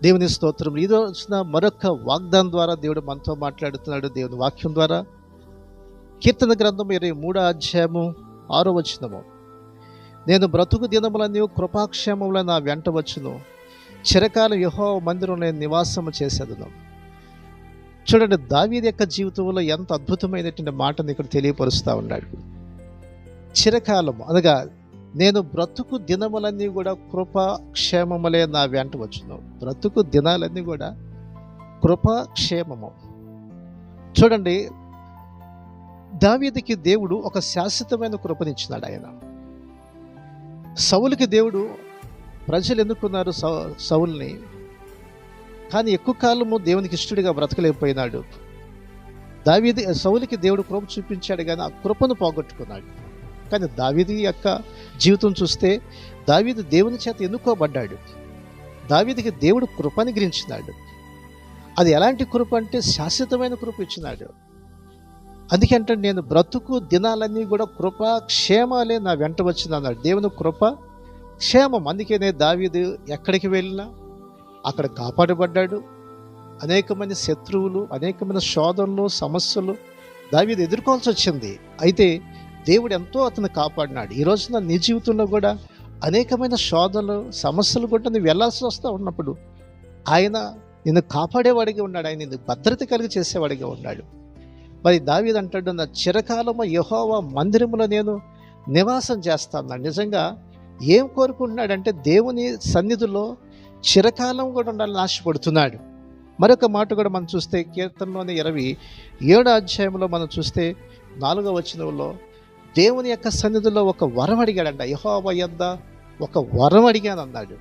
దేవుని స్తోత్రం. ఈ రోజున మరొక వాగ్దానం ద్వారా దేవుడు మనతో మాట్లాడుతున్నాడు. దేవుని వాక్యం ద్వారా కీర్తన గ్రంథం 23వ అధ్యాయము 6వ వచనము. నేను బ్రతుకు దినములన్నీ కృపాక్షేమముల నా వెంట వచ్చును, చిరకాలం యెహోవా మందిరంలో నేను నివాసము చేసేదను. చూడండి, దావీదు యొక్క జీవితంలో ఎంత అద్భుతమైనటువంటి మాటను ఇక్కడ తెలియపరుస్తూ ఉన్నాడు. చిరకాలము అనగా నేను బ్రతుకు దినములన్నీ కూడా కృపాక్షేమములే నా వెంట వచ్చును. బ్రతుకు దినాలన్నీ కూడా కృపాక్షేమము. చూడండి, దావీదుకి దేవుడు ఒక శాశ్వతమైన కృపనిచ్చినాడు. ఆయన సౌలుకి దేవుడు, ప్రజలు ఎన్నుకున్నారు సౌలుని, కానీ ఎక్కువ కాలము దేవునికి ఇష్టడిగా బ్రతకలేకపోయినాడు. సౌలుకి దేవుడు కృప చూపించాడు, కానీ ఆ కృపను పోగొట్టుకున్నాడు. కానీ దావీదు యొక్క జీవితం చూస్తే దావీదు దేవుని చేత ఎన్నుకోబడ్డాడు. దావీదుకి దేవుడు కృపని గురించినాడు. అది ఎలాంటి కృప అంటే శాశ్వతమైన కృప ఇచ్చినాడు. అందుకే అంటే నేను బ్రతుకు దినాలన్నీ కూడా కృపా క్షేమాలే నా వెంట వచ్చిందన్నాడు. దేవుని కృప క్షేమం. అందుకనే దావీదు ఎక్కడికి వెళ్ళినా అక్కడ కాపాడబడ్డాడు. అనేకమైన శత్రువులు, అనేకమైన శోధనలు, సమస్యలు దావీదు ఎదుర్కోవాల్సి వచ్చింది. అయితే దేవుడు ఎంతో అతను కాపాడినాడు. ఈ రోజున నీ జీవితంలో కూడా అనేకమైన శోధనలు, సమస్యలు కూడా నువ్వు వెళ్ళాల్సి వస్తూ ఉన్నప్పుడు ఆయన నిన్ను కాపాడేవాడిగా ఉన్నాడు. ఆయన నిన్ను భద్రత కలిగి చేసేవాడిగా ఉన్నాడు. మరి దావీదు అంటాడు, నా చిరకాలము యెహోవా మందిరములో నేను నివాసం చేస్తాను. నిజంగా ఏం కోరుకుంటున్నాడంటే దేవుని సన్నిధిలో చిరకాలం కూడా ఉండాలని ఆశపడుతున్నాడు. మరొక మాట కూడా మనం చూస్తే కీర్తనలోని 27వ అధ్యాయంలో మనం చూస్తే 4వ వచనంలో దేవుని యొక్క సన్నిధిలో ఒక వరం అడిగాడంట. యెహోవా యొద్ద ఒక వరం అడిగాను అన్నాడు.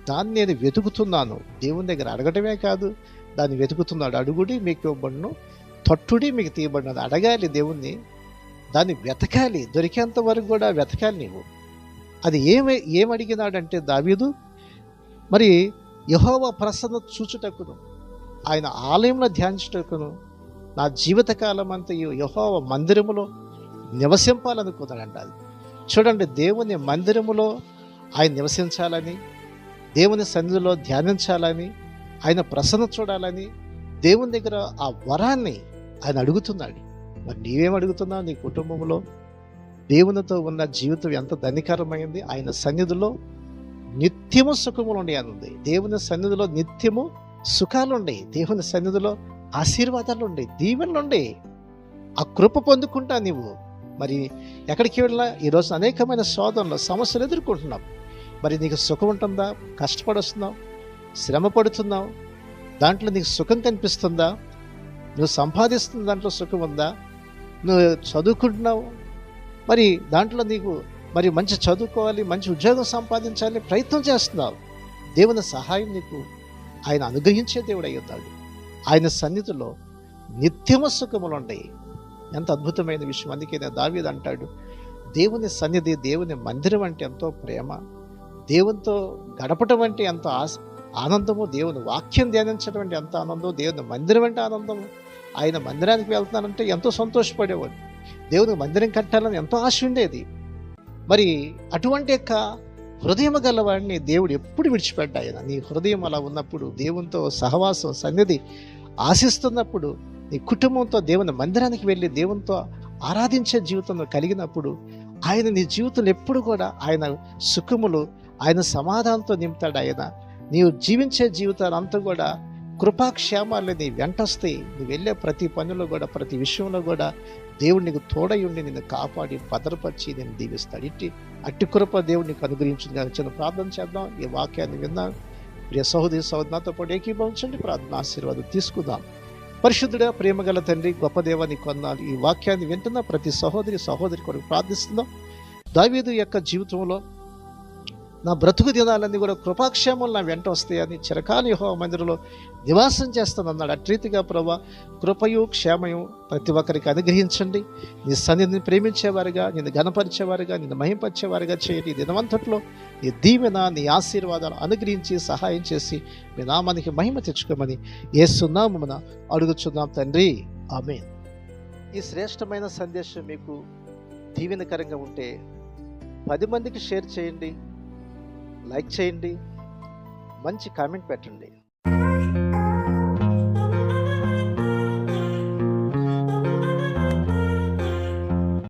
దాన్ని నేను వెతుకుతున్నాను. దేవుని దగ్గర అడగటమే కాదు, దాన్ని వెతుకుతున్నాడు. అడుగుడి మీకు ఇవ్వబడును, తట్టుడి మీకు తీయబడినది. అడగాలి దేవుణ్ణి, దాన్ని వెతకాలి, దొరికేంత వరకు కూడా వెతకాలి నీవు. అది ఏమడిగినాడంటే దావీదు, మరి యెహోవా ప్రసన్నత చూచుటకును, ఆయన ఆలయంలో ధ్యానించుటకును నా జీవితకాలం అంతా యెహోవా మందిరములో నివసింపాలనుకున్నాడంట. చూడండి, దేవుని మందిరములో ఆయన నివసించాలని, దేవుని సన్నిధిలో ధ్యానించాలని, ఆయన ప్రసన్న చూడాలని దేవుని దగ్గర ఆ వరాన్ని ఆయన అడుగుతున్నాడు. మరి నీవేం అడుగుతున్నావు? నీ కుటుంబంలో దేవునితో ఉన్న జీవితం ఎంత ధనికరమైంది. ఆయన సన్నిధిలో నిత్యము సుఖములు ఉండే ఉంది. దేవుని సన్నిధిలో నిత్యము సుఖాలు ఉండే, దేవుని సన్నిధిలో ఆశీర్వాదాలు ఉండే, దీవెనలు ఉండే. ఆ కృప పొందుకుంటా నీవు. మరి ఎక్కడికి వెళ్ళినా ఈరోజు అనేకమైన శోధనలు, సమస్యలు ఎదుర్కొంటున్నావు. మరి నీకు సుఖం ఉంటుందా? కష్టపడుస్తున్నావు, శ్రమ పడుతున్నావు, దాంట్లో నీకు సుఖం కనిపిస్తుందా? నువ్వు సంపాదిస్తున్న దాంట్లో సుఖం ఉందా? నువ్వు చదువుకుంటున్నావు, మరి దాంట్లో నీకు మరి మంచి చదువుకోవాలి, మంచి ఉద్యోగం సంపాదించాలని ప్రయత్నం చేస్తున్నావు. దేవుని సహాయం నీకు ఆయన అనుగ్రహించే దేవుడు అయి ఉన్నాడు. ఆయన సన్నిధిలో నిత్యము సుఖములు ఉన్నాయి. ఎంత అద్భుతమైన విషయం. అందుకే దావీదు అంటాడు, దేవుని సన్నిధి, దేవుని మందిరం అంటే ఎంతో ప్రేమ, దేవునితో గడపటం అంటే ఎంతో ఆనందము, దేవుని వాక్యం ధ్యానించడం అంటే ఎంత ఆనందం, దేవుని మందిరం అంటే ఆనందము. ఆయన మందిరానికి వెళ్తున్నానంటే ఎంతో సంతోషపడేవాడు. దేవుని మందిరం కట్టాలని ఎంతో ఆశ ఉండేది. మరి అటువంటి యొక్క హృదయం గలవాడిని దేవుడు ఎప్పుడు విడిచిపెట్ట. ఆయన నీ హృదయం అలా ఉన్నప్పుడు, దేవునితో సహవాసం, సన్నిధి ఆశిస్తున్నప్పుడు, నీ కుటుంబంతో దేవుని మందిరానికి వెళ్ళి దేవునితో ఆరాధించే జీవితం కలిగినప్పుడు ఆయన నీ జీవితంలో ఎప్పుడు కూడా ఆయన సుఖములు, ఆయన సమాధానంతో నింపుతాడు. ఆయన నీవు జీవించే జీవితాన్ని అంతా కూడా కృపాక్షేమాలు నీ వెంటొస్తాయి. నువ్వు వెళ్ళే ప్రతి పనిలో కూడా, ప్రతి విషయంలో కూడా దేవుడు నీకు తోడై ఉండి నిన్ను కాపాడి భద్రపరిచి నేను దీవిస్తాడు. అట్టి కృప దేవుడు నీకు అనుగ్రహించింది. కానీ చిన్న ప్రార్థన చేద్దాం. ఈ వాక్యాన్ని విన్నాం. ప్రియ సహోదరి సహోదరులతో పాటు ఏకీభవించండి, ప్రార్థన ఆశీర్వాదం తీసుకుందాం. పరిశుద్ధుడా, ప్రేమగల తండ్రి, గొప్ప దేవాన్ని కొన్నాళ్ళు ఈ వాక్యాన్ని వింటున్న ప్రతి సహోదరి కొరకు ప్రార్థిస్తున్నాం. దావీదు యొక్క జీవితంలో నా బ్రతుకు దినాలన్నీ కూడా కృపాక్షేమాలు నా వెంట వస్తాయని, చిరకాల యెహోవా మందిరంలో నివాసం చేస్తానన్నాడు. అట్రీతిగా ప్రభువా, కృపయు క్షేమయు ప్రతి ఒక్కరికి అనుగ్రహించండి. నీ సన్నిధిని ప్రేమించేవారుగా, నిన్ను ఘనపరిచేవారుగా, నిన్ను మహింపరిచేవారుగా చేయండి. ఈ దినమంతట్లో నీ దీవెన, నీ ఆశీర్వాదాలు అనుగ్రహించి సహాయం చేసి మీ నామానికి మహిమ తెచ్చుకోమని యేసు నామమున అడుగుచున్నాం తండ్రి, ఆమేన్. ఈ శ్రేష్టమైన సందేశం మీకు దీవెనకరంగా ఉంటే 10 మందికి షేర్ చేయండి, లైక్ చేయండి, మంచి కామెంట్ పెట్టండి.